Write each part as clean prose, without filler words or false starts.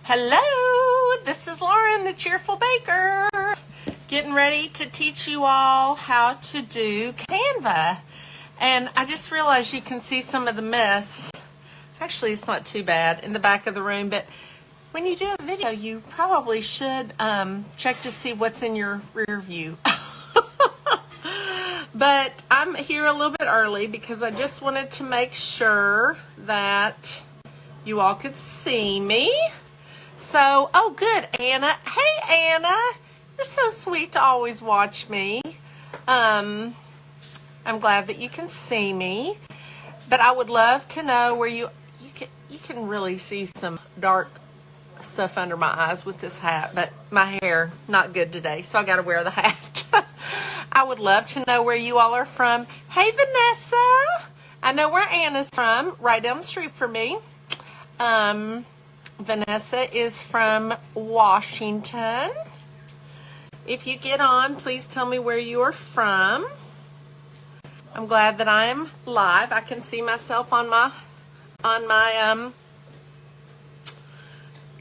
Hello, this is Lauren, the Cheerful Baker, getting ready to teach you all how to do Canva. And I just realized you can see some of the mess. Actually, it's not too bad in the back of the room, but when you do a video, you probably should check to see what's in your rear view. But I'm here a little bit early because I just wanted to make sure that you all could see me. So, oh good, Anna. Hey, Anna. You're so sweet to always watch me. I'm glad that you can see me. But I would love to know where you can really see some dark stuff under my eyes with this hat, but my hair not good today, so I got to wear the hat. I would love to know where you all are from. Hey, Vanessa. I know where Anna's from, right down the street from me. Vanessa is from Washington. If you get on, please tell me where you are from. I'm glad that I am live. I can see myself on my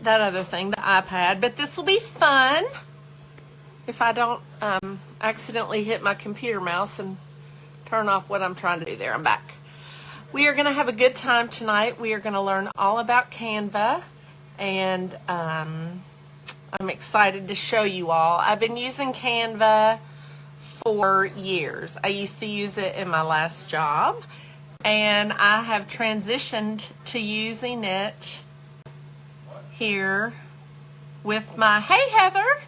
that other thing, the iPad, but this will be fun if I don't accidentally hit my computer mouse and turn off what I'm trying to do there. I'm back. We are going to have a good time tonight. We are going to learn all about Canva, and I'm excited to show you all. I've been using Canva for years. I used to use it in my last job, and I have transitioned to using it here with my, hey Heather,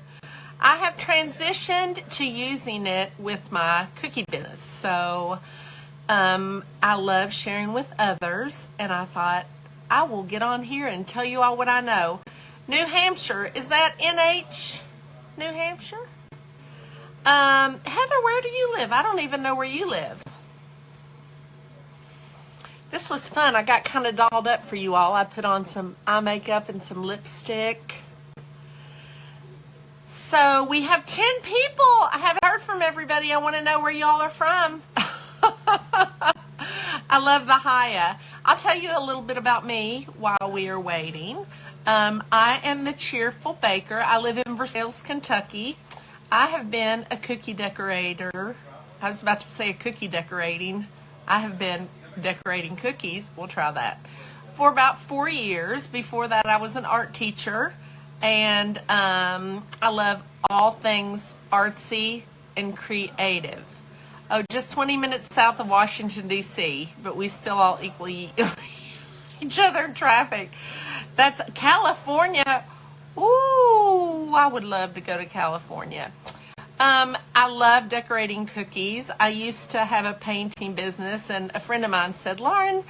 I have transitioned to using it with my cookie business. So I love sharing with others, and I thought I will get on here and tell you all what I know. New Hampshire, is that NH, New Hampshire? Heather, where do you live? I don't even know where you live. This was fun. I got kind of dolled up for you all. I put on some eye makeup and some lipstick. So we have 10 people. I haven't heard from everybody. I want to know where y'all are from. I love the hiya. I'll tell you a little bit about me while we are waiting. I am the Cheerful Baker. I live in Versailles, Kentucky. I have been a cookie decorator. I was about to say a cookie decorating. I have been decorating cookies, we'll try that, for about 4 years. Before that, I was an art teacher, and I love all things artsy and creative. Oh, just 20 minutes south of Washington, D.C., but we still all equally each other in traffic. That's California. Ooh, I would love to go to California. I love decorating cookies. I used to have a painting business, and a friend of mine said, Lauren,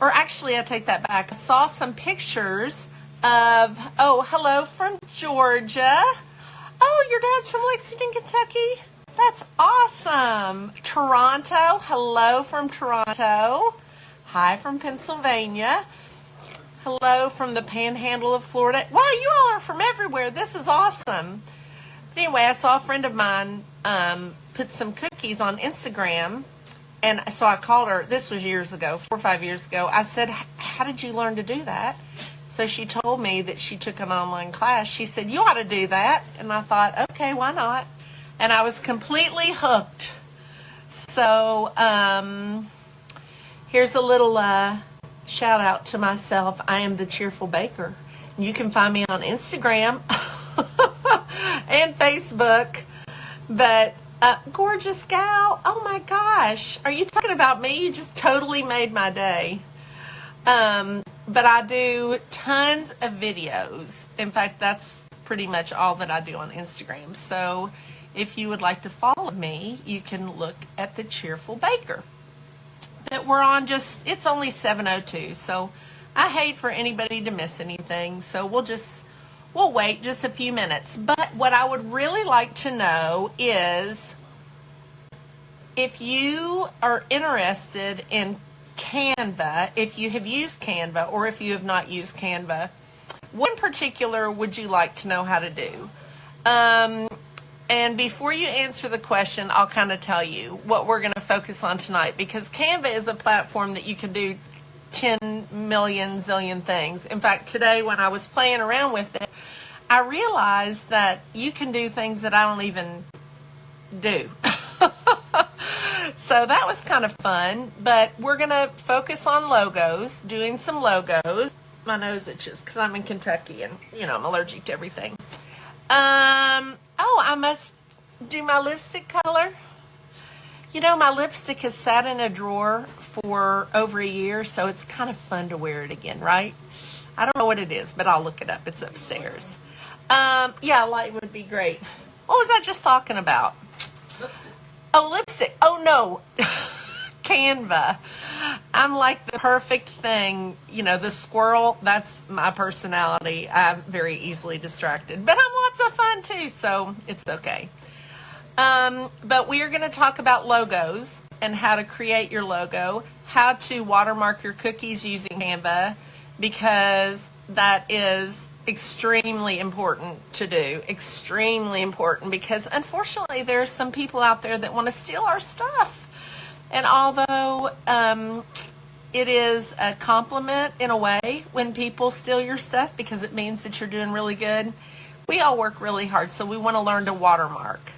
or actually I take that back. I saw some pictures of, oh, hello from Georgia. Oh, your dad's from Lexington, Kentucky. That's awesome. Toronto, hello from Toronto. Hi from Pennsylvania. Hello from the Panhandle of Florida. Wow, you all are from everywhere. This is awesome. But anyway, I saw a friend of mine put some cookies on Instagram, and so I called her. This was years ago, 4 or 5 years ago. I said, how did you learn to do that? So she told me that she took an online class. She said, you ought to do that. And I thought, okay, why not? And I was completely hooked. So here's a little shout out to myself. I am the Cheerful Baker. You can find me on Instagram and Facebook. But gorgeous gal, oh my gosh, are you talking about me? You just totally made my day. But I do tons of videos. In fact, that's pretty much all that I do on Instagram. So if you would like to follow me, you can look at the Cheerful Baker. But we're on it's only 7:02, so I hate for anybody to miss anything. So we'll wait just a few minutes. But what I would really like to know is if you are interested in Canva, if you have used Canva, or if you have not used Canva, what in particular would you like to know how to do? And before you answer the question, I'll kind of tell you what we're going to focus on tonight, because Canva is a platform that you can do 10 million zillion things. In fact, today when I was playing around with it, I realized that you can do things that I don't even do. So that was kind of fun, but we're going to focus on logos, doing some logos. My nose itches because I'm in Kentucky and, I'm allergic to everything. I must do my lipstick color. My lipstick has sat in a drawer for over a year, so it's kind of fun to wear it again, right? I don't know what it is, but I'll look it up. It's upstairs. Light would be great. What was I just talking about? Lipstick. Oh, lipstick. Oh, no. Canva. I'm like the perfect thing. The squirrel, that's my personality. I'm very easily distracted, but I'm lots of fun too, so it's okay. But we are going to talk about logos and how to create your logo, how to watermark your cookies using Canva, because that is extremely important to do. Extremely important because unfortunately there are some people out there that want to steal our stuff. And although it is a compliment in a way when people steal your stuff because it means that you're doing really good, we all work really hard, so we want to learn to watermark.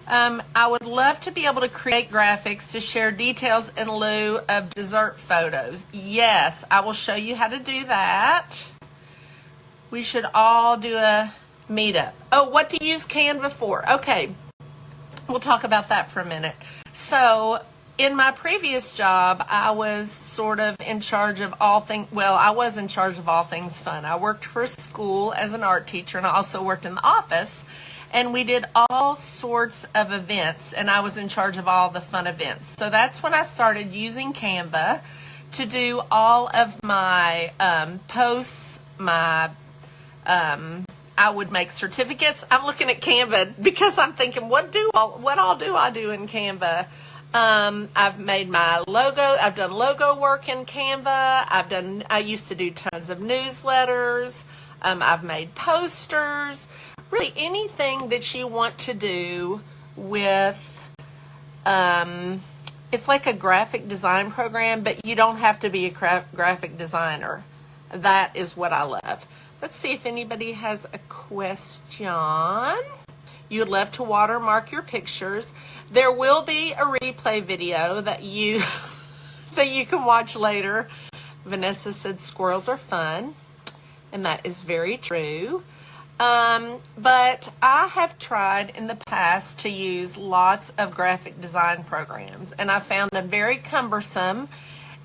I would love to be able to create graphics to share details in lieu of dessert photos. Yes, I will show you how to do that. We should all do a meetup. Oh, what to use Canva for? Okay, we'll talk about that for a minute. So, in my previous job, I was sort of in charge of all things. Well, I was in charge of all things fun. I worked for a school as an art teacher, and I also worked in the office. And we did all sorts of events, and I was in charge of all the fun events. So that's when I started using Canva to do all of my posts, I would make certificates. I'm looking at Canva because I'm thinking, what all do I do in Canva? I've made my logo. I've done logo work in Canva. I used to do tons of newsletters. I've made posters. Really anything that you want to do with, it's like a graphic design program, but you don't have to be a graphic designer. That is what I love. Let's see if anybody has a question. You'd love to watermark your pictures. There will be a replay video that you can watch later. Vanessa said squirrels are fun, and that is very true. But I have tried in the past to use lots of graphic design programs, and I found them very cumbersome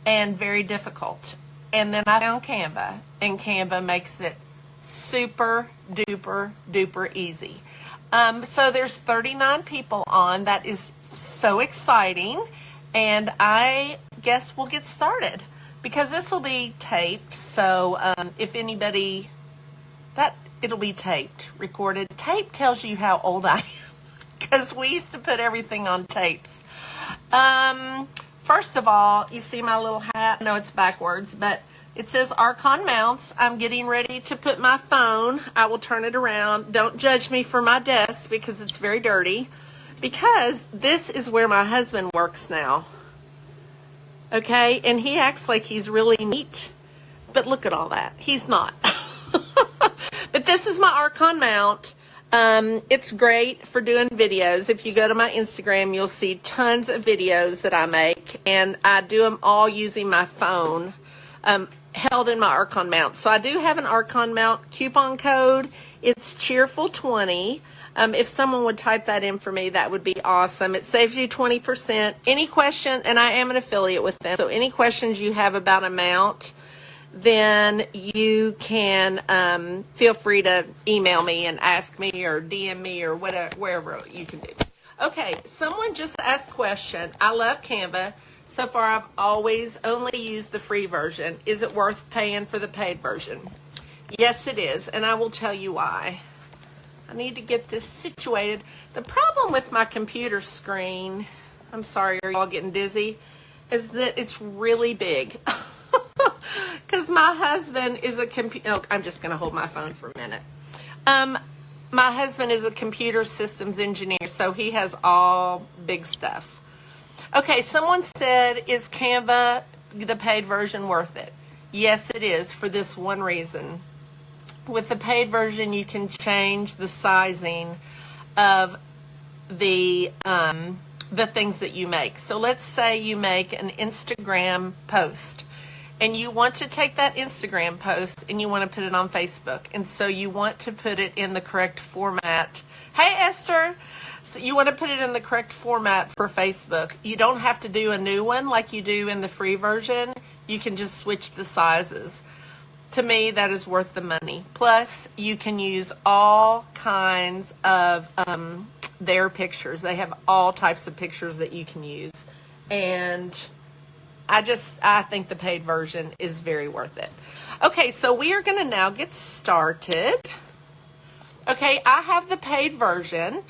and very difficult. And then I found Canva, and Canva makes it super duper duper easy. So there's 39 people on. That is so exciting, and I guess we'll get started because this will be taped. So if anybody, it'll be taped, recorded. Tape tells you how old I am because we used to put everything on tapes. First of all, you see my little hat? I know it's backwards, but it says Archon Mounts. I'm getting ready to put my phone. I will turn it around. Don't judge me for my desk because it's very dirty, because this is where my husband works now. Okay? And he acts like he's really neat, but look at all that. He's not. But this is my Archon mount. It's great for doing videos. If you go to my Instagram, you'll see tons of videos that I make, and I do them all using my phone, held in my Archon mount. So I do have an Archon mount coupon code. It's Cheerful20. If someone would type that in for me, that would be awesome. It saves you 20%. Any question, and I am an affiliate with them, so any questions you have about a mount, then you can feel free to email me and ask me or DM me or whatever, wherever you can do. Okay, someone just asked a question. I love Canva. So far, I've always only used the free version. Is it worth paying for the paid version? Yes, it is, and I will tell you why. I need to get this situated. The problem with my computer screen, I'm sorry, are you all getting dizzy, is that it's really big. Because my husband is a computer, I'm just going to hold my phone for a minute. My husband is a computer systems engineer, so he has all big stuff. Okay, someone said, is Canva the paid version worth it? Yes, it is, for this one reason. With the paid version, you can change the sizing of the things that you make. So let's say you make an Instagram post, and you want to take that Instagram post and you want to put it on Facebook, and so you want to put it in the correct format. Hey, Esther. So you want to put it in the correct format for Facebook. You don't have to do a new one like you do in the free version. You can just switch the sizes. To me, that is worth the money. Plus, you can use all kinds of their pictures. They have all types of pictures that you can use. And I think the paid version is very worth it. Okay, so we are going to now get started. Okay, I have the paid version.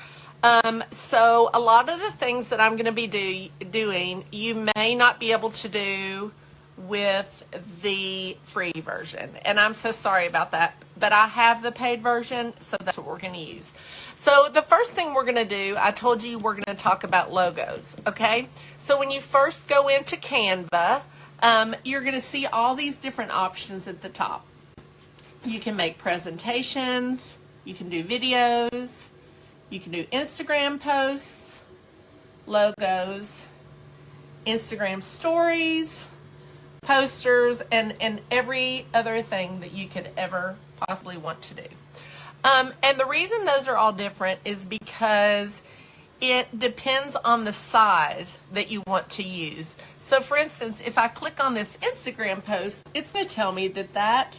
So a lot of the things that I'm going to be doing, you may not be able to do with the free version. And I'm so sorry about that, but I have the paid version, so that's what we're going to use. So the first thing we're going to do, I told you we're going to talk about logos, okay? So when you first go into Canva, you're going to see all these different options at the top. You can make presentations, you can do videos, you can do Instagram posts, logos, Instagram stories, posters, and every other thing that you could ever possibly want to do. And the reason those are all different is because it depends on the size that you want to use. So for instance, if I click on this Instagram post, it's going to tell me that that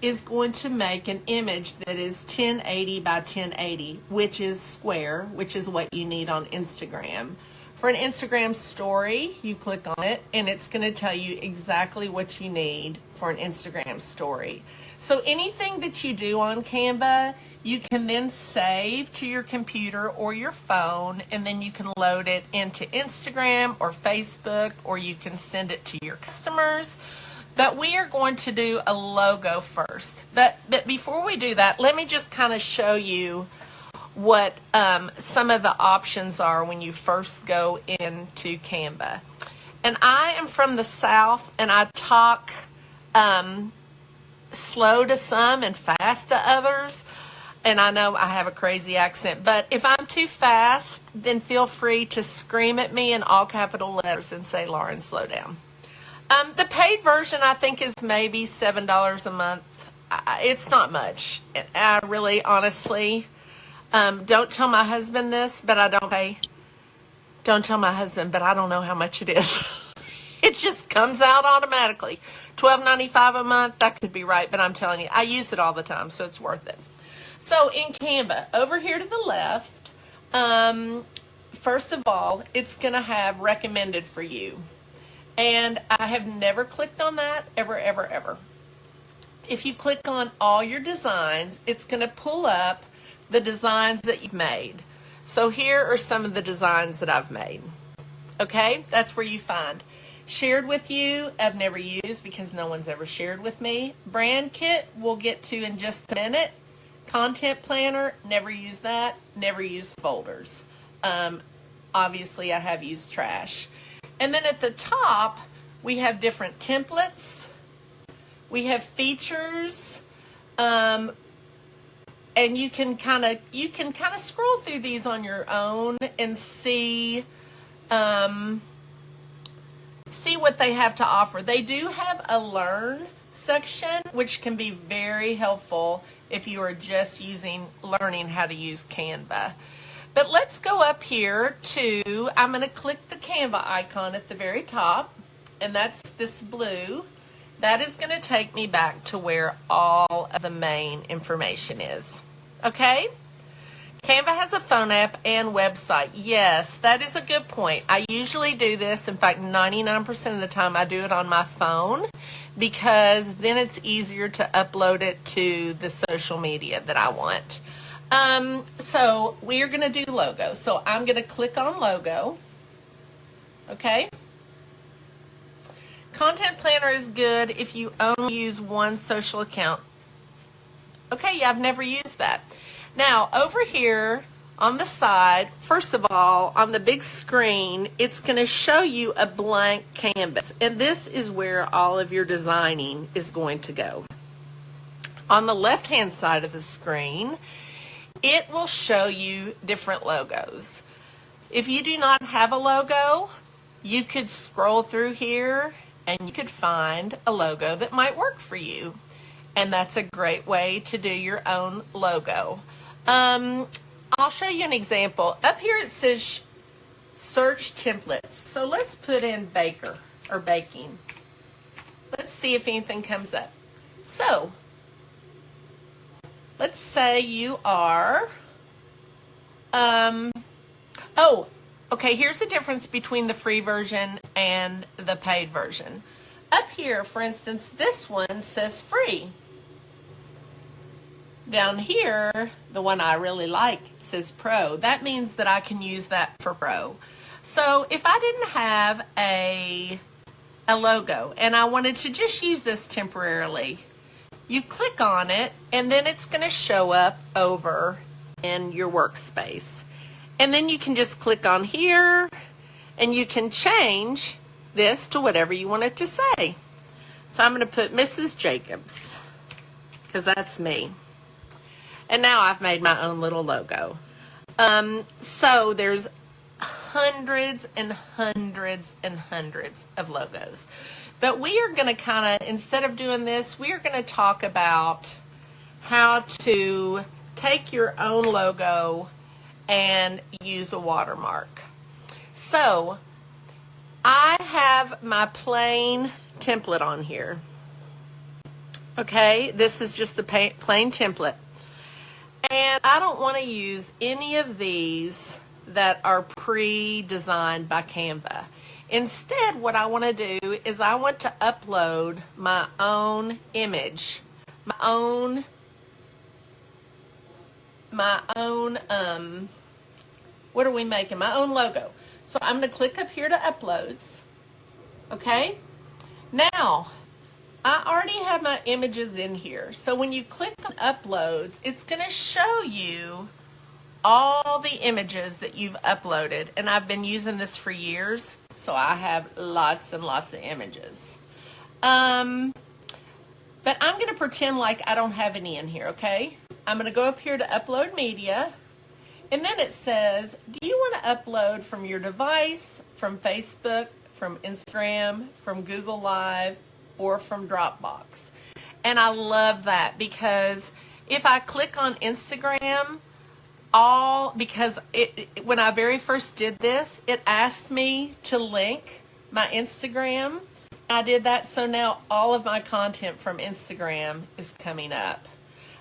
is going to make an image that is 1080 by 1080, which is square, which is what you need on Instagram. For an Instagram story, you click on it and it's going to tell you exactly what you need for an Instagram story. So anything that you do on Canva, you can then save to your computer or your phone, and then you can load it into Instagram or Facebook, or you can send it to your customers. But we are going to do a logo first. But before we do that, let me just kind of show you what some of the options are when you first go into Canva. And I am from the South, and I talk slow to some and fast to others. And I know I have a crazy accent, but if I'm too fast, then feel free to scream at me in all capital letters and say, Lauren, slow down. The paid version, I think, is maybe $7 a month. It's not much. I really, honestly, don't tell my husband this, but I don't pay. Don't tell my husband, but I don't know how much it is. It just comes out automatically. $12.95 a month, that could be right, but I'm telling you, I use it all the time, so it's worth it. So in Canva, over here to the left, first of all, it's going to have recommended for you. And I have never clicked on that, ever, ever, ever. If you click on all your designs, it's going to pull up the designs that you've made. So here are some of the designs that I've made. Okay, that's where you find shared with you. I've never used because no one's ever shared with me. Brand kit, we'll get to in just a minute. Content planner, never used that. Never used folders. Obviously, I have used trash. And then at the top, we have different templates. We have features. And you can kind of scroll through these on your own and see what they have to offer. They do have a learn section, which can be very helpful if you are just learning how to use Canva. But let's go up here to, I'm going to click the Canva icon at the very top, and that's this blue. That is going to take me back to where all of the main information is. Okay? Canva has a phone app and website. Yes, that is a good point. I usually do this. In fact, 99% of the time I do it on my phone because then it's easier to upload it to the social media that I want. So we are going to do logo. So I'm going to click on logo. Okay. Content planner is good if you only use one social account. Okay, yeah, I've never used that. Now, over here on the side, first of all, on the big screen, it's going to show you a blank canvas. And this is where all of your designing is going to go. On the left-hand side of the screen, it will show you different logos. If you do not have a logo, you could scroll through here and you could find a logo that might work for you. And that's a great way to do your own logo. I'll show you an example. Up here it says search templates. So let's put in baker or baking. Let's see if anything comes up. So let's say you are, okay, here's the difference between the free version and the paid version. Up here, for instance, this one says free. Down here, the one I really like says pro. That means that I can use that for pro. So if I didn't have a logo and I wanted to just use this temporarily, you click on it and then it's going to show up over in your workspace. And then you can just click on here and you can change this to whatever you want it to say. So I'm going to put Mrs. Jacobs because that's me. And now I've made my own little logo. So there's hundreds and hundreds and hundreds of logos. But we are going to kind of, instead of doing this, we are going to talk about how to take your own logo and use a watermark. So I have my plain template on here. Okay, this is just the plain template. And I don't want to use any of these that are pre-designed by Canva. Instead, what I want to do is I want to upload my own image, my own, what are we making? My own logo. So I'm going to click up here to uploads. Okay. Now, I already have my images in here. So when you click on uploads, it's going to show you all the images that you've uploaded. And I've been using this for years, so I have lots and lots of images. But I'm going to pretend like I don't have any in here, okay? I'm going to go up here to upload media. And then it says, do you want to upload from your device, from Facebook, from Instagram, from Google Live, or from Dropbox? And I love that because if I click on Instagram, because when I very first did this, it asked me to link my Instagram. I did that, so now all of my content from Instagram is coming up.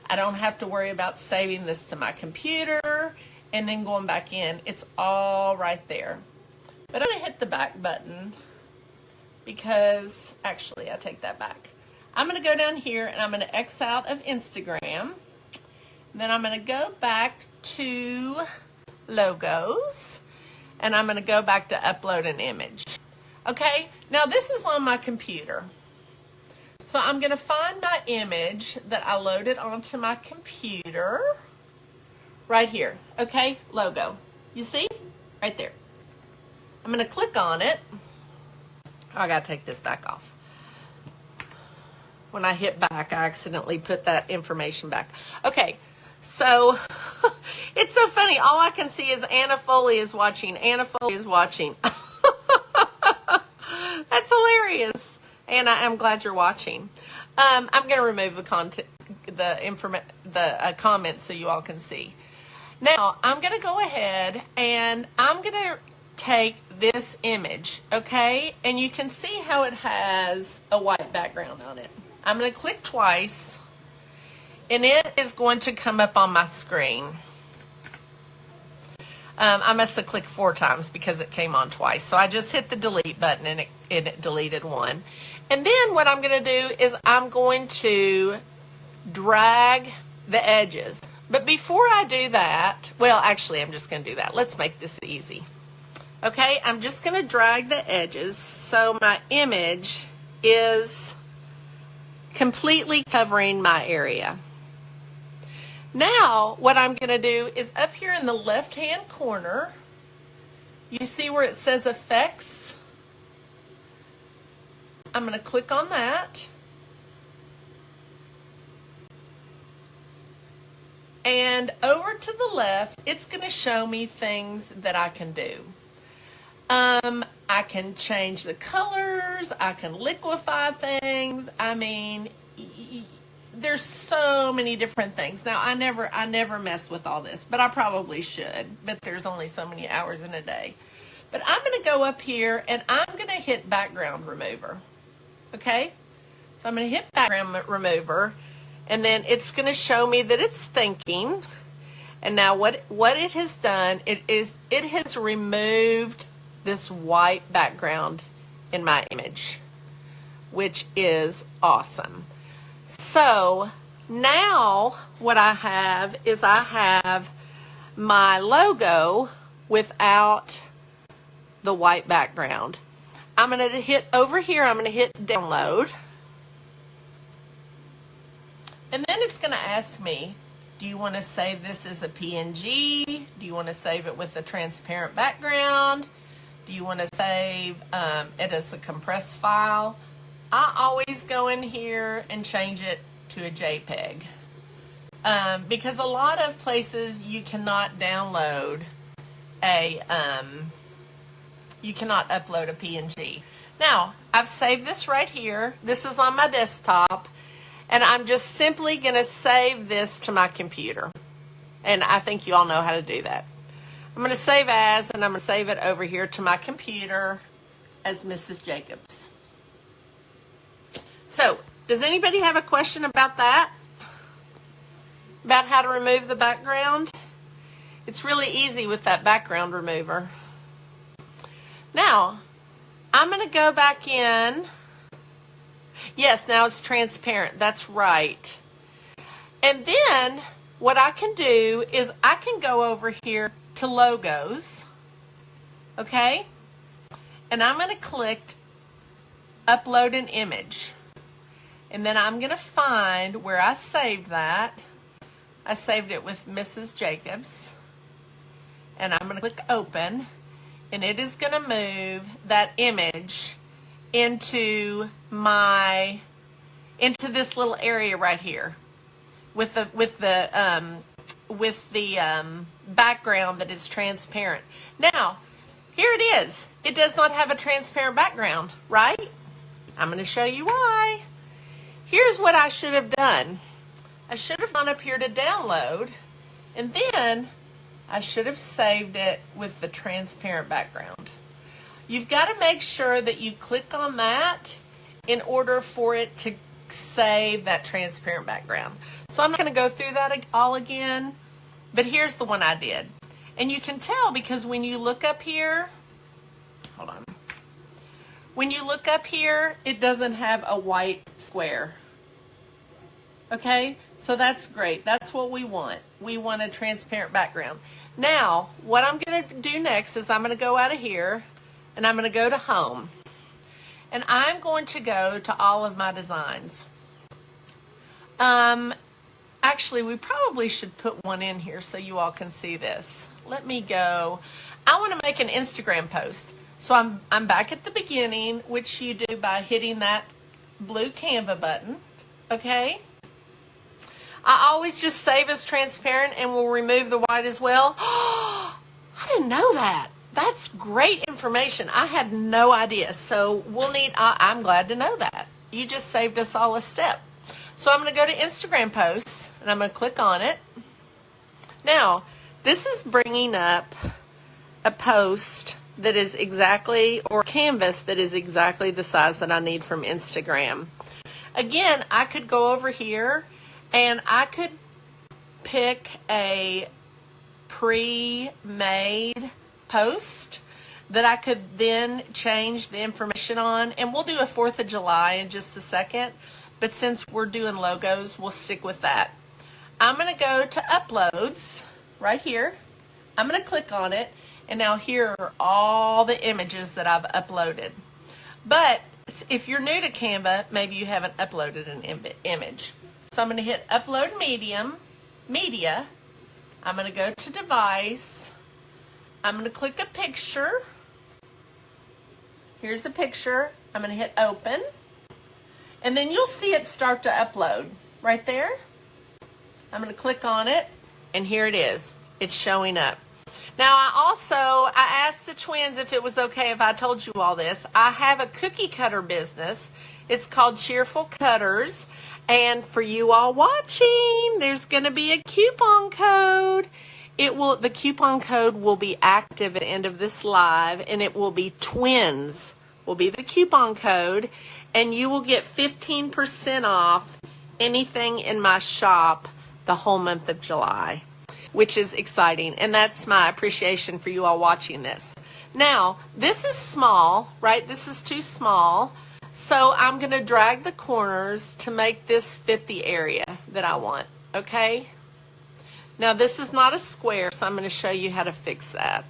I don't have to worry about saving this to my computer and then going back in. It's all right there. But I'm going to hit the back button because, actually, I take that back. I'm going to go down here and I'm going to X out of Instagram. Then I'm going to go back to logos and I'm going to go back to upload an image. Okay, now this is on my computer. So I'm going to find my image that I loaded onto my computer right here. Okay, logo. You see? Right there. I'm going to click on it. Oh, I got to take this back off. When I hit back, I accidentally put that information back. Okay, so it's so funny. All I can see is Anna Foley is watching. Anna Foley is watching. That's hilarious. Anna, I'm glad you're watching. I'm going to remove the content, the comments so you all can see. Now, I'm going to go ahead and I'm going to take this image, okay? And you can see how it has a white background on it. I'm going to click twice, and it is going to come up on my screen. I must have clicked 4 times because it came on twice. So I just hit the delete button, and it deleted one. And then what I'm going to do is I'm going to drag the edges. But before I do that, well, actually, I'm just going to do that. Let's make this easy. Okay, I'm just going to drag the edges so my image is completely covering my area. Now, what I'm going to do is up here in the left-hand corner, you see where it says Effects? I'm going to click on that. And over to the left, it's going to show me things that I can do. I can change the colors. I can liquefy things. I mean, there's so many different things. Now, I never mess with all this, but I probably should. But there's only so many hours in a day. But I'm going to go up here and I'm going to hit Background Remover. Okay? So I'm going to hit Background Remover, and then it's going to show me that it's thinking. And now what it has done, it has removed this white background in my image, which is awesome. So now what I have is I have my logo without the white background. I'm going to hit over here, I'm going to hit download. And then it's going to ask me, do you want to save this as a PNG? Do you want to save it with a transparent background? Do you want to save it as a compressed file? I always go in here and change it to a JPEG. Because a lot of places you cannot download you cannot upload a PNG. Now, I've saved this right here. This is on my desktop. And I'm just simply going to save this to my computer. And I think you all know how to do that. I'm going to save as, and I'm going to save it over here to my computer as Mrs. Jacobs. So, does anybody have a question about that? About how to remove the background? It's really easy with that background remover. Now, I'm going to go back in. Yes, now it's transparent. That's right. And then what I can do is I can go over here to logos. Okay? And I'm going to click upload an image. And then I'm going to find where I saved that. I saved it with Mrs. Jacobs. And I'm going to click open. And it is going to move that image into this little area right here with the background that is transparent. Now, here it is. It does not have a transparent background, right? I'm going to show you why. Here's what I should have done. I should have gone up here to download, and then I should have saved it with the transparent background. You've got to make sure that you click on that in order for it to save that transparent background. So I'm not going to go through that all again, but here's the one I did. And you can tell because when you look up here, hold on. When you look up here, it doesn't have a white square. Okay, so that's great. That's what we want. We want a transparent background. Now, what I'm going to do next is I'm going to go out of here and I'm going to go to home. And I'm going to go to all of my designs. Actually, we probably should put one in here so you all can see this. Let me go. I want to make an Instagram post. So I'm back at the beginning, which you do by hitting that blue Canva button. Okay? I always just save as transparent and will remove the white as well. I didn't know that. That's great information. I had no idea. So I'm glad to know that. You just saved us all a step. So I'm going to go to Instagram posts and I'm going to click on it. Now, this is bringing up a post that is exactly, or canvas that is exactly the size that I need from Instagram. Again, I could go over here and I could pick a pre-made post that I could then change the information on. And we'll do a 4th of July in just a second. But since we're doing logos, we'll stick with that. I'm going to go to uploads right here. I'm going to click on it. And now here are all the images that I've uploaded. But if you're new to Canva, maybe you haven't uploaded an image. So I'm going to hit upload medium. media. I'm going to go to device. I'm going to click a picture. Here's the picture. I'm going to hit open. And then you'll see it start to upload right there. I'm going to click on it, and here it is. It's showing up. Now, I asked the twins if it was okay if I told you all this. I have a cookie cutter business. It's called Cheerful Cutters. And for you all watching, there's going to be a coupon code. The coupon code will be active at the end of this live, and it will be twins will be the coupon code, and you will get 15% off anything in my shop the whole month of July, which is exciting. And that's my appreciation for you all watching this. Now, this is small, right? This is too small. So I'm going to drag the corners to make this fit the area that I want, okay? Now, this is not a square, so I'm going to show you how to fix that.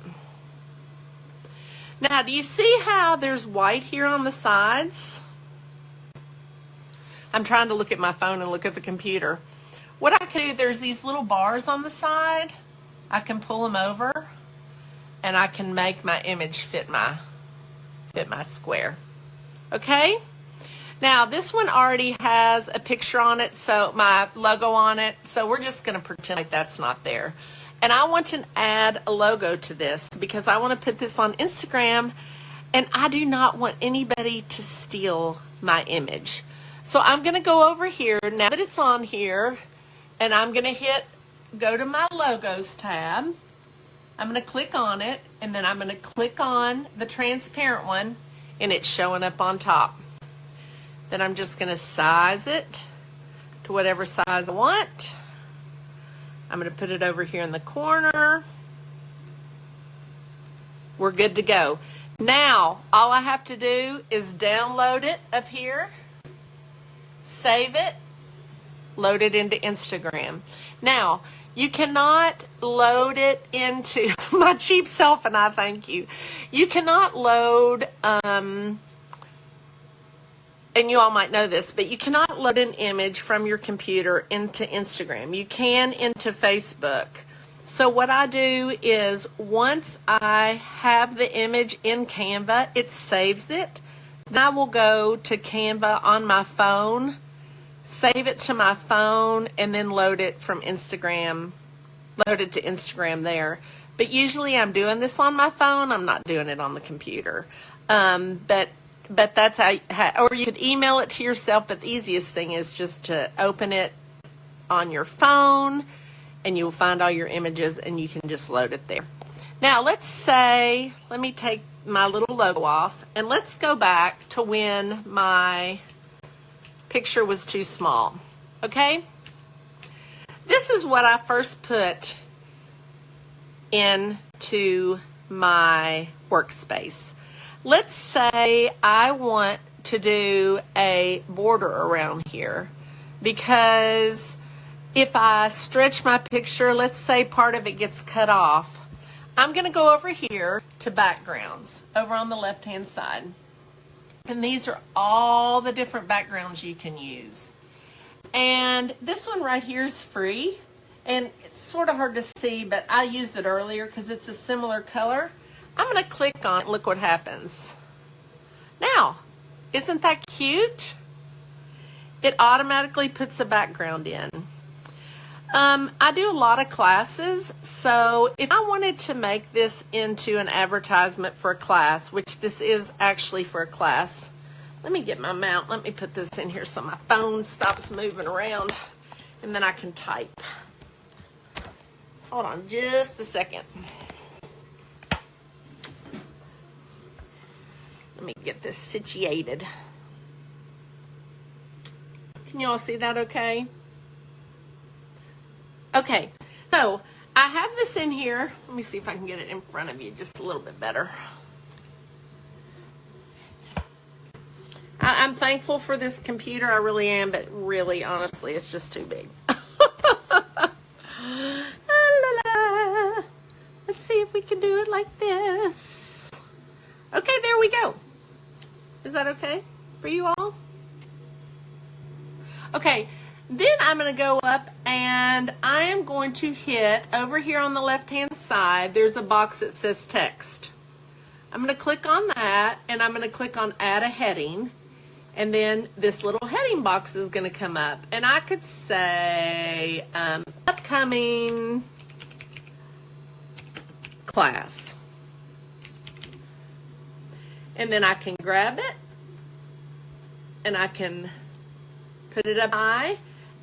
Now, do you see how there's white here on the sides? I'm trying to look at my phone and look at the computer. What I can do, there's these little bars on the side. I can pull them over, and I can make my image fit my square. Okay? Now, this one already has a picture on it, so my logo on it, so we're just going to pretend like that's not there. And I want to add a logo to this because I want to put this on Instagram, and I do not want anybody to steal my image. So I'm going to go over here, now that it's on here, and I'm going to go to my Logos tab. I'm going to click on it, and then I'm going to click on the transparent one, and it's showing up on top. Then I'm just going to size it to whatever size I want. I'm going to put it over here in the corner. We're good to go. Now, all I have to do is download it up here, save it, load it into Instagram. Now, you cannot load it into, my cheap self and I thank you. You cannot load, and you all might know this, but you cannot load an image from your computer into Instagram. You can into Facebook. So what I do is once I have the image in Canva, it saves it. Then I will go to Canva on my phone, save it to my phone, and then load it from Instagram, load it to Instagram there. But usually I'm doing this on my phone. I'm not doing it on the computer. But that's how, or you could email it to yourself, but the easiest thing is just to open it on your phone, and you'll find all your images, and you can just load it there. Now, let's say, let me take my little logo off, and let's go back to when my picture was too small, okay? This is what I first put into my workspace. Let's say I want to do a border around here, because if I stretch my picture, let's say part of it gets cut off, I'm going to go over here to backgrounds over on the left hand side. And these are all the different backgrounds you can use. And this one right here is free, and it's sort of hard to see, but I used it earlier because it's a similar color. I'm going to click on it. Look what happens. Now, isn't that cute? It automatically puts a background in. I do a lot of classes, so if I wanted to make this into an advertisement for a class, which this is actually for a class, let me get my mount. Let me put this in here so my phone stops moving around, and then I can type. Hold on just a second. Let me get this situated. Can you all see that okay? Okay, so I have this in here. Let me see if I can get it in front of you just a little bit better. I'm thankful for this computer, I really am, but really, honestly, it's just too big. Let's see if we can do it like this. Okay, there we go. Is that okay for you all? Okay, Then I'm going to go up and I am going to hit over here on the left hand side. There's a box that says text. I'm going to click on that and I'm going to click on add a heading. And then this little heading box is going to come up. And I could say upcoming class. And then I can grab it and I can put it up high.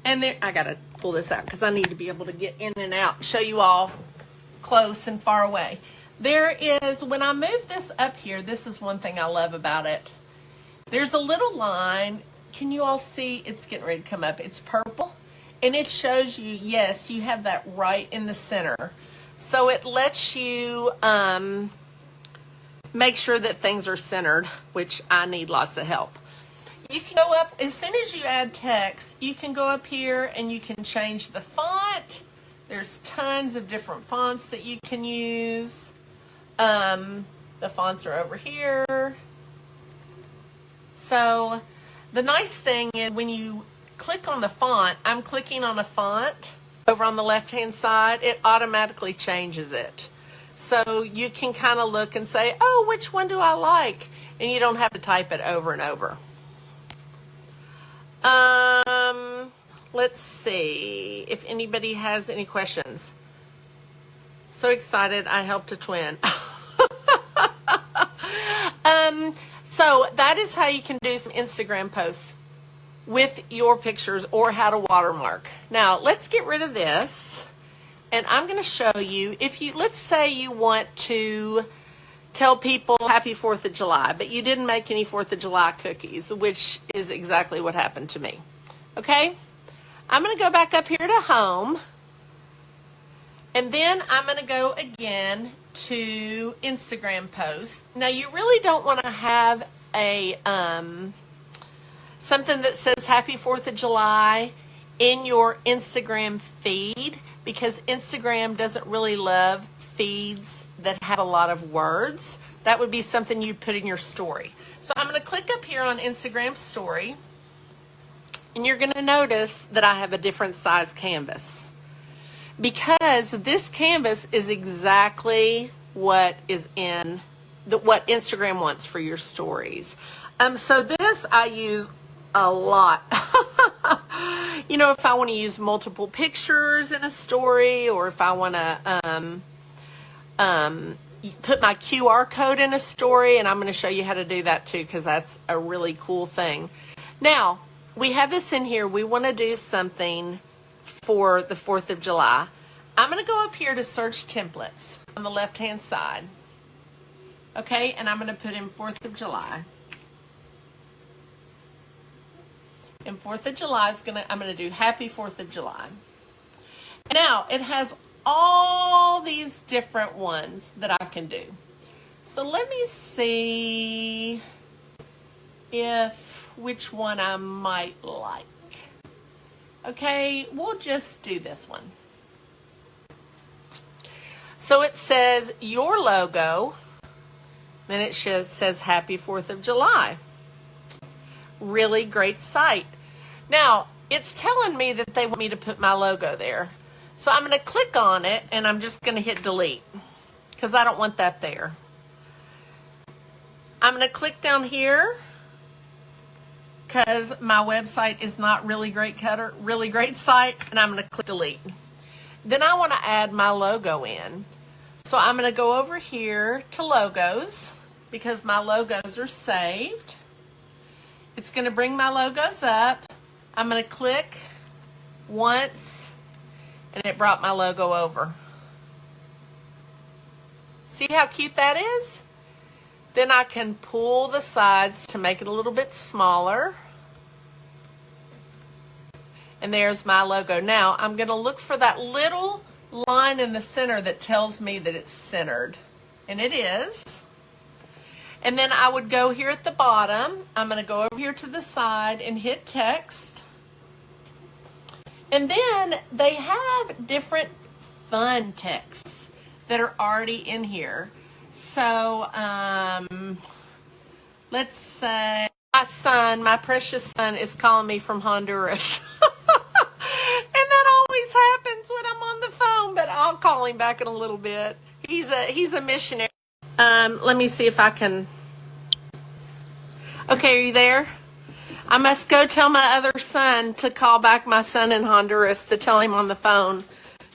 And there, I got to pull this out because I need to be able to get in and out, show you all close and far away. There is, when I move this up here, this is one thing I love about it. There's a little line. Can you all see? It's getting ready to come up. It's purple. And it shows you, yes, you have that right in the center. So it lets you make sure that things are centered, which I need lots of help. You can go up, as soon as you add text, you can go up here and you can change the font. There's tons of different fonts that you can use. The fonts are over here. So the nice thing is when you click on the font, I'm clicking on a font over on the left-hand side, it automatically changes it. So you can kind of look and say, oh, which one do I like? And you don't have to type it over and over. Let's see if anybody has any questions. So excited, I helped a twin. So that is how you can do some Instagram posts with your pictures or how to watermark. Now let's get rid of this and I'm going to show you if you, let's say you want to tell people happy 4th of July, but you didn't make any 4th of July cookies, which is exactly what happened to me. Okay, I'm going to go back up here to home and then I'm going to go again to Instagram posts. Now you really don't want to have a something that says happy 4th of July in your Instagram feed because Instagram doesn't really love feeds that have a lot of words. That would be something you put in your story. So I'm going to click up here on Instagram story and you're going to notice that I have a different size canvas because this canvas is exactly what is in what Instagram wants for your stories. So this I use a lot. You know, if I want to use multiple pictures in a story or if I want to put my QR code in a story, and I'm going to show you how to do that too because that's a really cool thing. Now, we have this in here. We want to do something for the 4th of July. I'm going to go up here to search templates on the left-hand side. Okay, and I'm going to put in 4th of July. And 4th of July is I'm going to do happy 4th of July. Now, it has all these different ones that I can do. So let me see which one I might like. Okay, we'll just do this one. So it says your logo, then it says happy 4th of July. Really great site. Now, it's telling me that they want me to put my logo there. So I'm going to click on it and I'm just going to hit delete because I don't want that there. I'm going to click down here because my website is not really great site, and I'm going to click delete. Then I want to add my logo in. So I'm going to go over here to logos because my logos are saved. It's going to bring my logos up. I'm going to click once and it brought my logo over. See how cute that is? Then I can pull the sides to make it a little bit smaller. And there's my logo. Now I'm going to look for that little line in the center that tells me that it's centered. And it is. And then I would go here at the bottom. I'm going to go over here to the side and hit text. And then they have different fun texts that are already in here. So let's say my precious son is calling me from Honduras. I'll call him back in a little bit. He's a missionary. Let me see if I can. Okay, are you there? I must go tell my other son to call back my son in Honduras to tell him on the phone,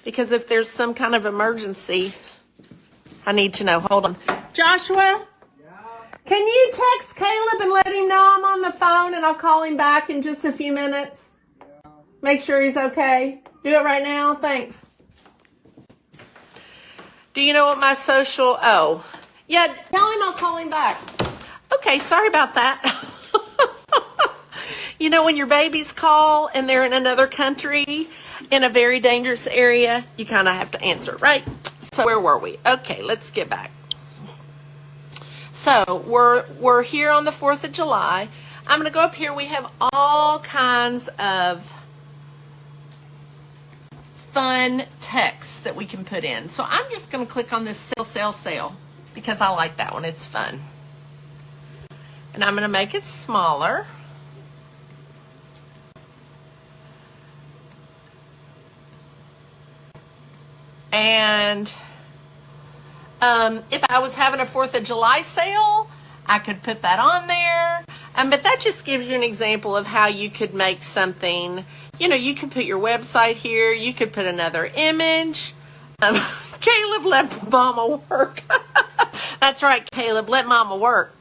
because if there's some kind of emergency, I need to know. Hold on. Joshua? Yeah? Can you text Caleb and let him know I'm on the phone and I'll call him back in just a few minutes? Yeah. Make sure he's okay. Do it right now. Thanks. Do you know what my social... Oh. Yeah, tell him I'll call him back. Okay, sorry about that. You know, when your babies call and they're in another country, in a very dangerous area, you kind of have to answer, right? So where were we? Okay, let's get back. So we're here on the 4th of July. I'm going to go up here. We have all kinds of fun text that we can put in. So I'm just going to click on this sale because I like that one. It's fun. And I'm going to make it smaller. And if I was having a 4th of July sale, I could put that on there. But that just gives you an example of how you could make something. You know, you could put your website here. You could put another image. Caleb, let mama work. That's right, Caleb, let mama work.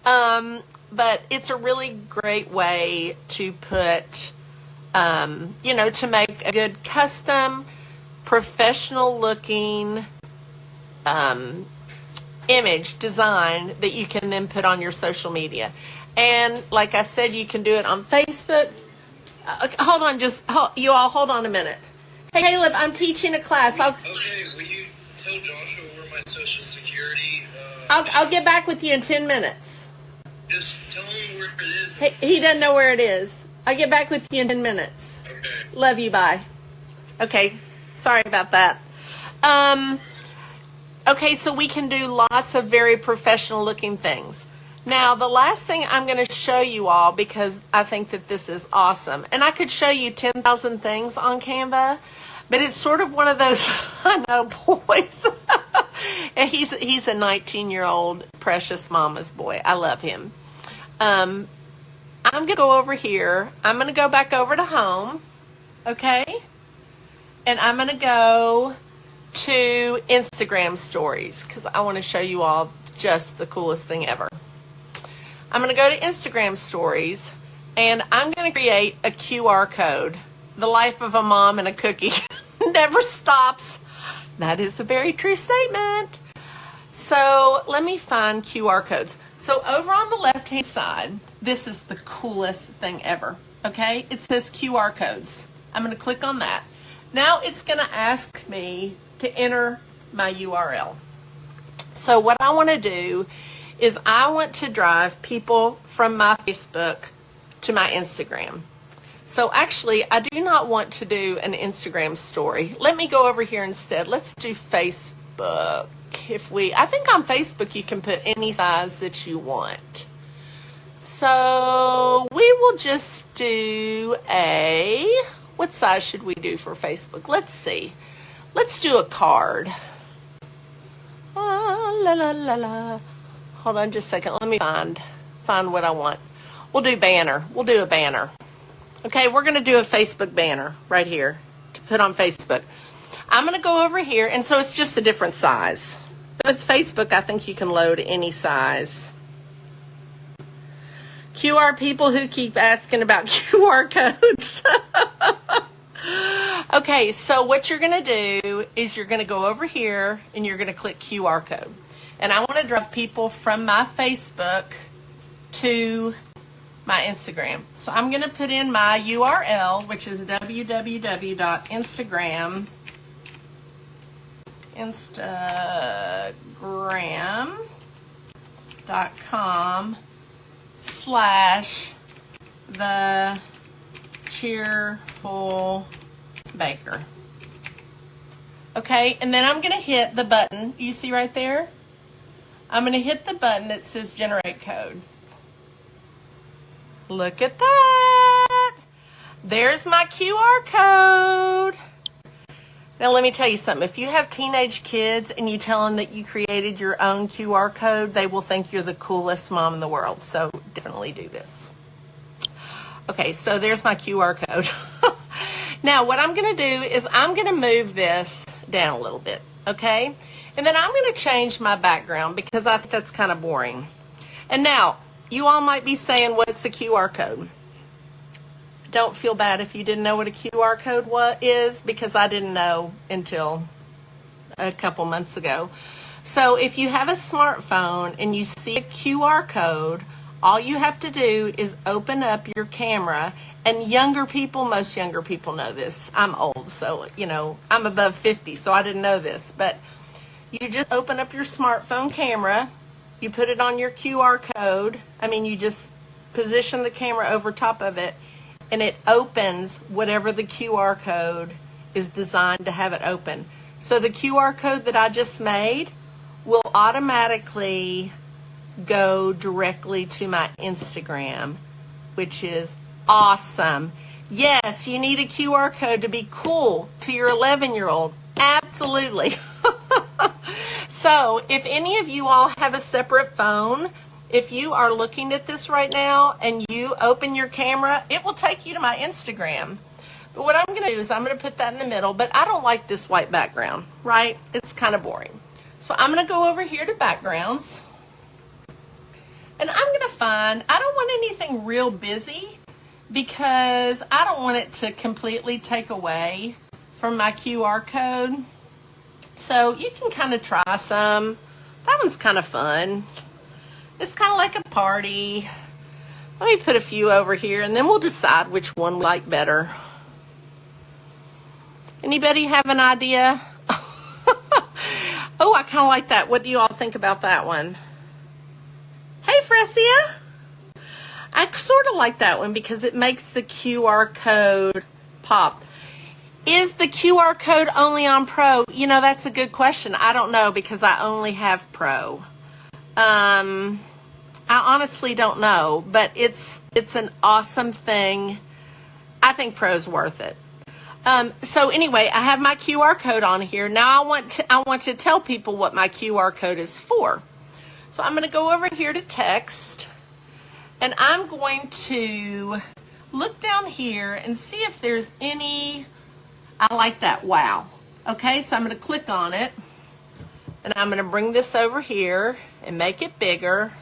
But it's a really great way to put, you know, to make a good custom, professional looking image design that you can then put on your social media. And like I said, you can do it on Facebook. Hold on, you all hold on a minute. Hey Caleb, I'm teaching a class. Okay, will you tell Joshua where my social security I'll get back with you in 10 minutes. Just tell him where it is. He doesn't know where it is. I'll get back with you in 10 minutes. Okay. Love you, bye. Okay, sorry about that. Okay, so we can do lots of very professional looking things. Now, the last thing I'm going to show you all, because I think that this is awesome, and I could show you 10,000 things on Canva, but it's sort of one of those, I know, boys. And he's a 19-year-old precious mama's boy. I love him. I'm going to go over here. I'm going to go back over to home, okay? And I'm going to go to Instagram stories because I want to show you all just the coolest thing ever. I'm going to go to Instagram stories and I'm going to create a QR code. The life of a mom and a cookie never stops. That is a very true statement. So let me find QR codes. So over on the left hand side, this is the coolest thing ever. Okay, it says QR codes. I'm going to click on that. Now it's going to ask me to enter my URL. So what I want to do is I want to drive people from my Facebook to my Instagram. So actually, I do not want to do an Instagram story. Let me go over here instead. Let's do Facebook. I think on Facebook you can put any size that you want. So we will just do what size should we do for Facebook? Let's see. Let's do a card. La la la la. Hold on just a second. Let me find what I want. We'll do banner. We'll do a banner. Okay, we're going to do a Facebook banner right here to put on Facebook. I'm going to go over here, and so it's just a different size. With Facebook, I think you can load any size. QR people who keep asking about QR codes. Okay, so what you're going to do is you're going to go over here and you're going to click QR code. And I want to drive people from my Facebook to my Instagram. So I'm going to put in my URL, which is instagram.com/the cheerful baker. Okay, and then I'm going to hit the button you see right there. I'm going to hit the button that says generate code. Look at that. There's my QR code. Now, let me tell you something. If you have teenage kids and you tell them that you created your own QR code, they will think you're the coolest mom in the world. So definitely do this. Okay, so there's my QR code. Now, what I'm going to do is I'm going to move this down a little bit, okay? And then I'm going to change my background because I think that's kind of boring. And now, you all might be saying, what's a QR code? Don't feel bad if you didn't know what a QR code is, because I didn't know until a couple months ago. So if you have a smartphone and you see a QR code, all you have to do is open up your camera. And most younger people know this. I'm old, so, I'm above 50, so I didn't know this. But you just open up your smartphone camera, you put it on your QR code. You just position the camera over top of it, and it opens whatever the QR code is designed to have it open. So the QR code that I just made will automatically go directly to my Instagram, which is awesome. Yes, you need a QR code to be cool to your 11-year-old. Absolutely. So if any of you all have a separate phone, if you are looking at this right now and you open your camera, it will take you to my Instagram. But what I'm going to do is I'm going to put that in the middle, but I don't like this white background, right? It's kind of boring. So I'm going to go over here to backgrounds. And I'm going to I don't want anything real busy because I don't want it to completely take away from my QR code. So you can kind of try some. That one's kind of fun. It's kind of like a party. Let me put a few over here and then we'll decide which one we like better. Anybody have an idea? Oh, I kind of like that. What do you all think about that one? Hey, Fresia. I sort of like that one because it makes the QR code pop. Is the QR code only on Pro? That's a good question. I don't know because I only have Pro. I honestly don't know, but it's an awesome thing. I think Pro's worth it. So anyway, I have my QR code on here. Now I want to tell people what my QR code is for. So I'm going to go over here to text, and I'm going to look down here and see if there's any. I like that. Wow. Okay, so I'm going to click on it, and I'm going to bring this over here and make it bigger.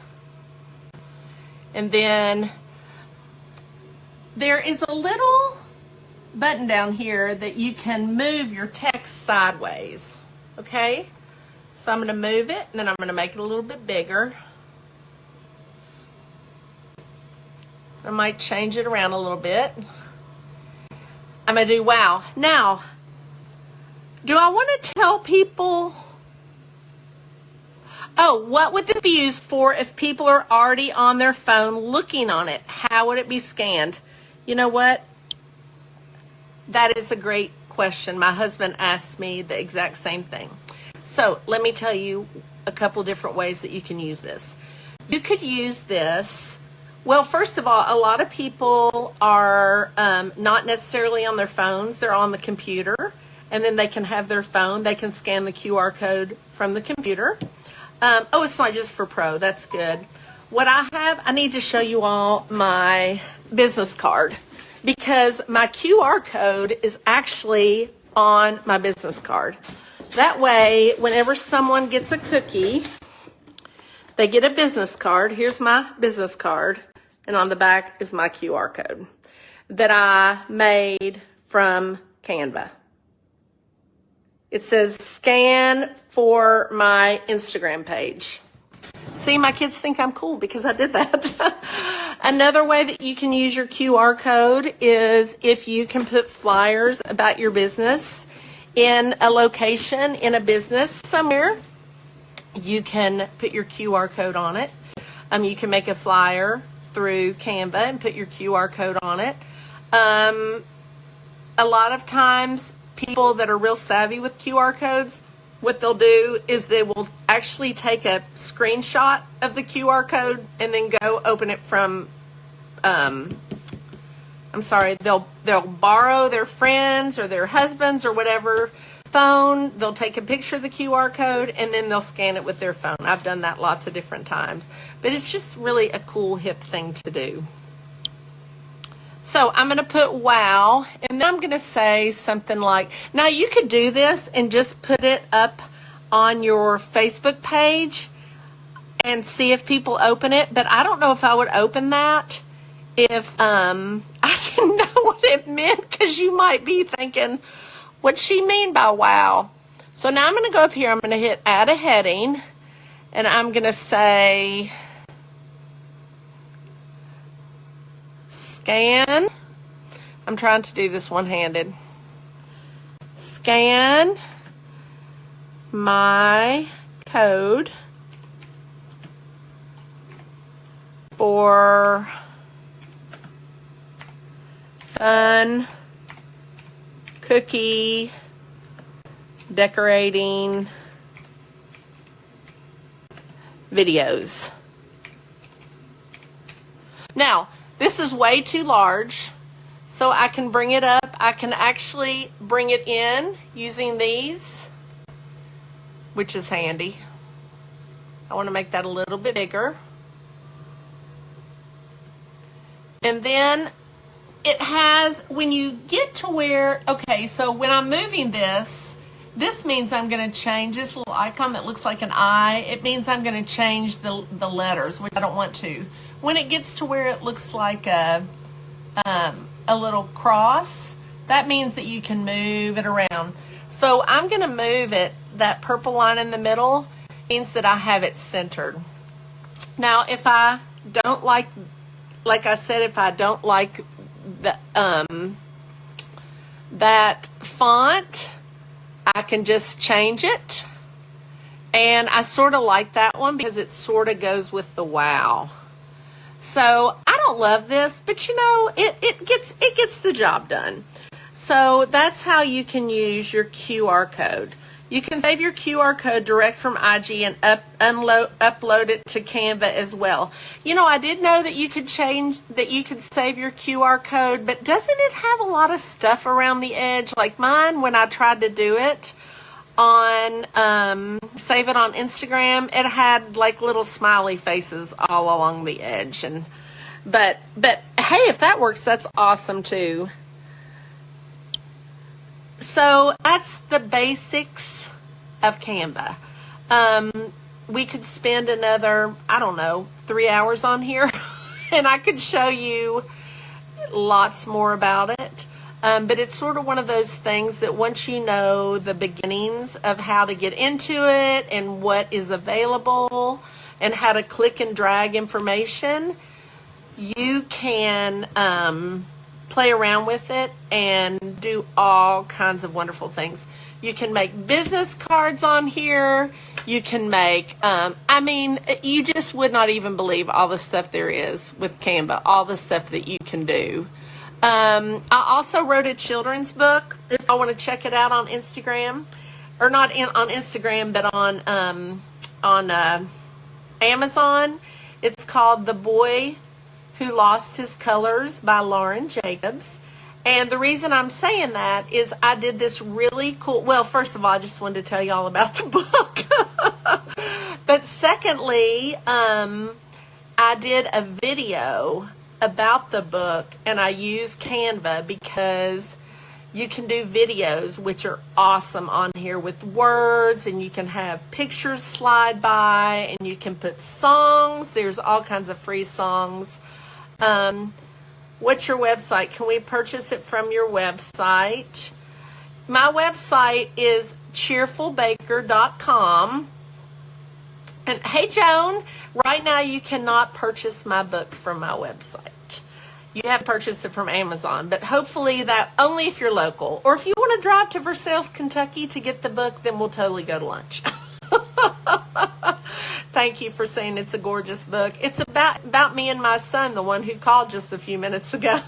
And then there is a little button down here that you can move your text sideways. Okay, so I'm going to move it, and then I'm going to make it a little bit bigger. I might change it around a little bit. I'm going to do wow. Now, do I want to tell people, what would this be used for if people are already on their phone looking on it? How would it be scanned? You know what? That is a great question. My husband asked me the exact same thing. So let me tell you a couple different ways that you can use this. You could use this. Well, first of all, a lot of people are not necessarily on their phones. They're on the computer, and then they can have their phone. They can scan the QR code from the computer. It's not just for Pro. That's good. What I need to show you all my business card because my QR code is actually on my business card. That way, whenever someone gets a cookie, they get a business card. Here's my business card. And on the back is my QR code that I made from Canva. It says scan for my Instagram page. See, my kids think I'm cool because I did that. Another way that you can use your QR code is if you can put flyers about your business in a location, in a business somewhere, you can put your QR code on it. You can make a flyer through Canva and put your QR code on it. A lot of times, people that are real savvy with QR codes, what they'll do is they will actually take a screenshot of the QR code and then go open it from, they'll borrow their friends or their husbands or whatever phone, they'll take a picture of the QR code, and then they'll scan it with their phone. I've done that lots of different times. But it's just really a cool, hip thing to do. So I'm going to put wow, and then I'm going to say something like, now you could do this and just put it up on your Facebook page and see if people open it. But I don't know if I would open that if I didn't know what it meant, because you might be thinking, what's she mean by wow? So now I'm going to go up here, I'm going to hit add a heading, and I'm going to say scan. I'm trying to do this one-handed. Scan my code for fun cookie decorating videos. Now, this is way too large, so I can bring it up. I can actually bring it in using these, which is handy. I want to make that a little bit bigger. And then it has, when you get to where, okay, so when I'm moving this means I'm going to change this little icon that looks like an eye. It means I'm going to change the letters, which I don't want to. When it gets to where it looks like a little cross, that means that you can move it around. So I'm going to move it, that purple line in the middle means that I have it centered. Now, if I don't like I said, if I don't like the, that font, I can just change it. And I sort of like that one because it sort of goes with the wow. So I don't love this, but you know, it gets the job done. So that's how you can use your QR code. You can save your QR code direct from IG and upload it to Canva as well. You know, I did know that you could save your QR code, but doesn't it have a lot of stuff around the edge? Like mine, when I tried to do it on, save it on Instagram, it had like little smiley faces all along the edge. But hey, if that works, that's awesome too. So that's the basics of Canva. We could spend another, I don't know, 3 hours on here and I could show you lots more about it. But it's sort of one of those things that once you know the beginnings of how to get into it and what is available and how to click and drag information, you can play around with it and do all kinds of wonderful things. You can make business cards on here. You can make, I mean, you just would not even believe all the stuff there is with Canva, all the stuff that you can do. I also wrote a children's book. If I want to check it out on Instagram, or not on Instagram, but on Amazon. It's called The Boy Who Lost His Colors by Lauren Jacobs. And the reason I'm saying that is I did this really cool, well, first of all, I just wanted to tell you all about the book. But secondly, I did a video about the book and I used Canva because you can do videos which are awesome on here with words, and you can have pictures slide by, and you can put songs. There's all kinds of free songs. What's your website? Can we purchase it from your website? My website is cheerfulbaker.com. And hey, Joan, right now you cannot purchase my book from my website. You have to purchase it from Amazon, but hopefully that only if you're local. Or if you want to drive to Versailles, Kentucky to get the book, then we'll totally go to lunch. Thank you for saying it's a gorgeous book. It's about me and my son, the one who called just a few minutes ago.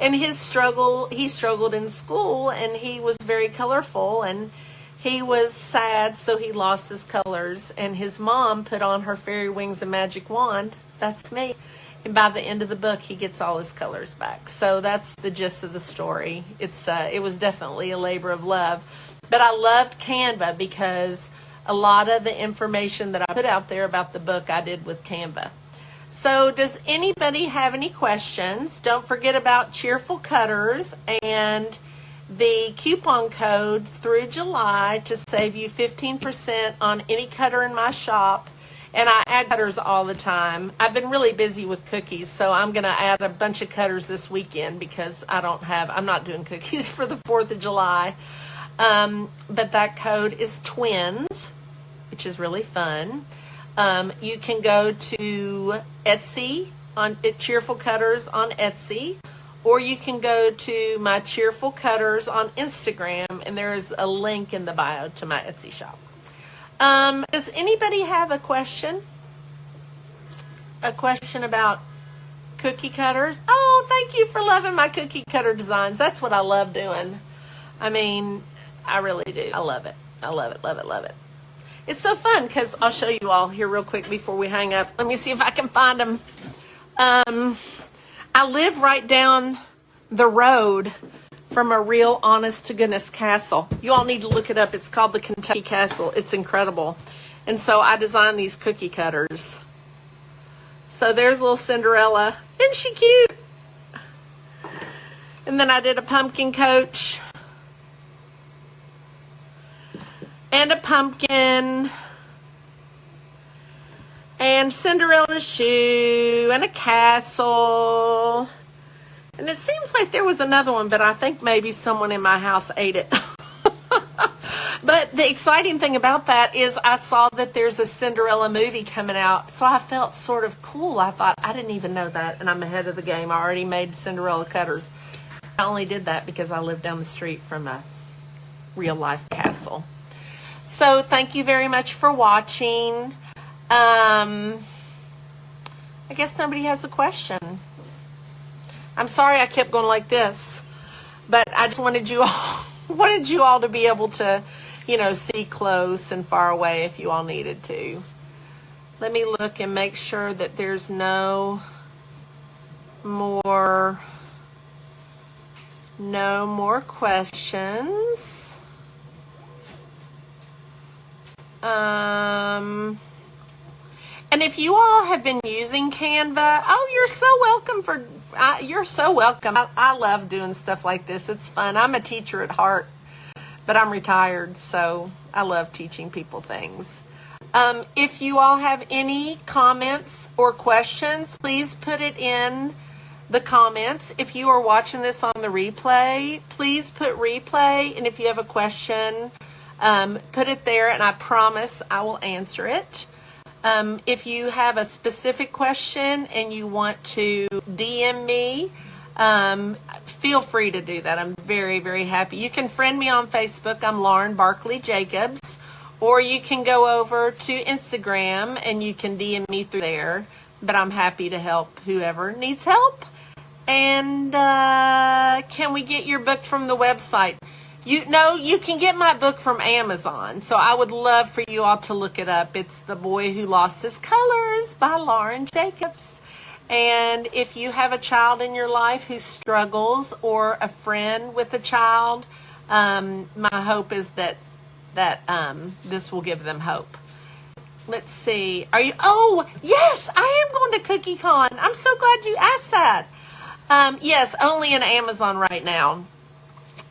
And he struggled in school, and he was very colorful, and he was sad, so he lost his colors. And his mom put on her fairy wings and magic wand. That's me. And by the end of the book, he gets all his colors back. So that's the gist of the story. It was definitely a labor of love. But I loved Canva because a lot of the information that I put out there about the book I did with Canva. So does anybody have any questions? Don't forget about Cheerful Cutters and the coupon code through July to save you 15% on any cutter in my shop. And I add cutters all the time. I've been really busy with cookies, so I'm going to add a bunch of cutters this weekend because I'm not doing cookies for the 4th of July. But that code is TWINS, which is really fun. You can go to Etsy at Cheerful Cutters on Etsy, or you can go to my Cheerful Cutters on Instagram, and there is a link in the bio to my Etsy shop. Does anybody have a question? A question about cookie cutters? Oh, thank you for loving my cookie cutter designs. That's what I love doing. I mean, I really do. I love it. I love it, love it, love it. It's so fun because I'll show you all here real quick before we hang up. Let me see if I can find them. I live right down the road from a real honest to goodness castle. You all need to look it up. It's called the Kentucky Castle. It's incredible. And so I designed these cookie cutters. So there's little Cinderella. Isn't she cute? And then I did a pumpkin coach. And a pumpkin. And Cinderella's shoe. And a castle. And it seems like there was another one, but I think maybe someone in my house ate it. But the exciting thing about that is I saw that there's a Cinderella movie coming out. So I felt sort of cool. I thought, I didn't even know that. And I'm ahead of the game. I already made Cinderella cutters. I only did that because I live down the street from a real life castle. So thank you very much for watching. I guess nobody has a question. I'm sorry I kept going like this, but I just wanted you all to be able to, see close and far away if you all needed to. Let me look and make sure that there's no more questions. And if you all have been using Canva, you're so welcome. I love doing stuff like this. It's fun. I'm a teacher at heart, but I'm retired, so I love teaching people things. If you all have any comments or questions, please put it in the comments. If you are watching this on the replay, please put replay. And if you have a question, put it there, and I promise I will answer it. If you have a specific question and you want to DM me, feel free to do that. I'm very, very happy. You can friend me on Facebook. I'm Lauren Barkley Jacobs. Or you can go over to Instagram and you can DM me through there. But I'm happy to help whoever needs help. And can we get your book from the website? You can get my book from Amazon. So I would love for you all to look it up. It's The Boy Who Lost His Colors by Lauren Jacobs. And if you have a child in your life who struggles, or a friend with a child, my hope is that this will give them hope. Let's see. Oh, yes, I am going to CookieCon. I'm so glad you asked that. Yes, only in Amazon right now.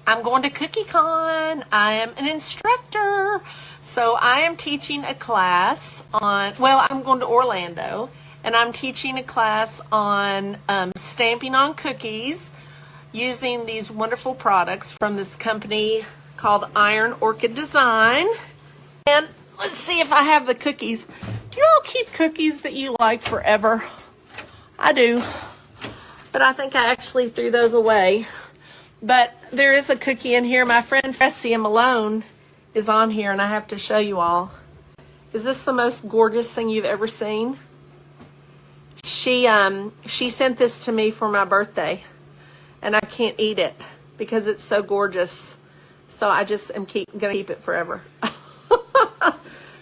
I'm going to CookieCon. I am an instructor. So I am teaching a class I'm going to Orlando, and I'm teaching a class on stamping on cookies using these wonderful products from this company called Iron Orchid Design. And let's see if I have the cookies. Do you all keep cookies that you like forever? I do. But I think I actually threw those away. But there is a cookie in here. My friend Fressia Malone is on here, and I have to show you all. Is this the most gorgeous thing you've ever seen? She sent this to me for my birthday, and I can't eat it because it's so gorgeous. So I just am going to keep it forever.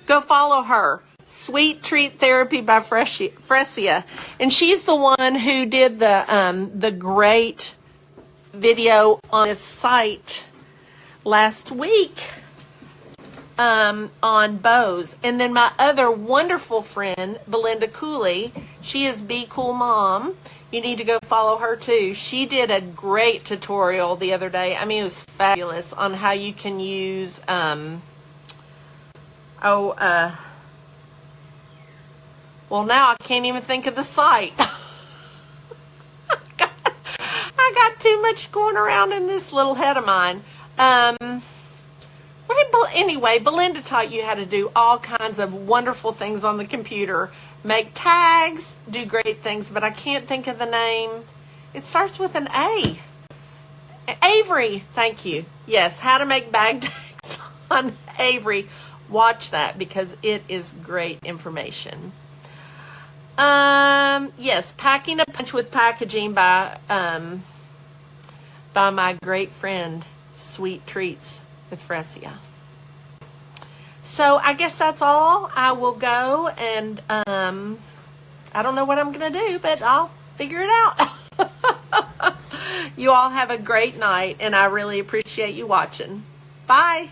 Go follow her. Sweet Treat Therapy by Fresia. And she's the one who did the great video on his site last week on bows. And then my other wonderful friend, Belinda Cooley, she is Be Cool Mom. You need to go follow her too. She did a great tutorial the other day. I mean, it was fabulous on how you can use, well, now I can't even think of the site. I got too much going around in this little head of mine. Anyway, Belinda taught you how to do all kinds of wonderful things on the computer. Make tags, do great things, but I can't think of the name. It starts with an A. Avery, thank you. Yes, how to make bag tags on Avery. Watch that because it is great information. Yes, Packing a Punch with Packaging by my great friend, Sweet Treats with Fresia. So I guess that's all. I will go and I don't know what I'm going to do, but I'll figure it out. You all have a great night, and I really appreciate you watching. Bye.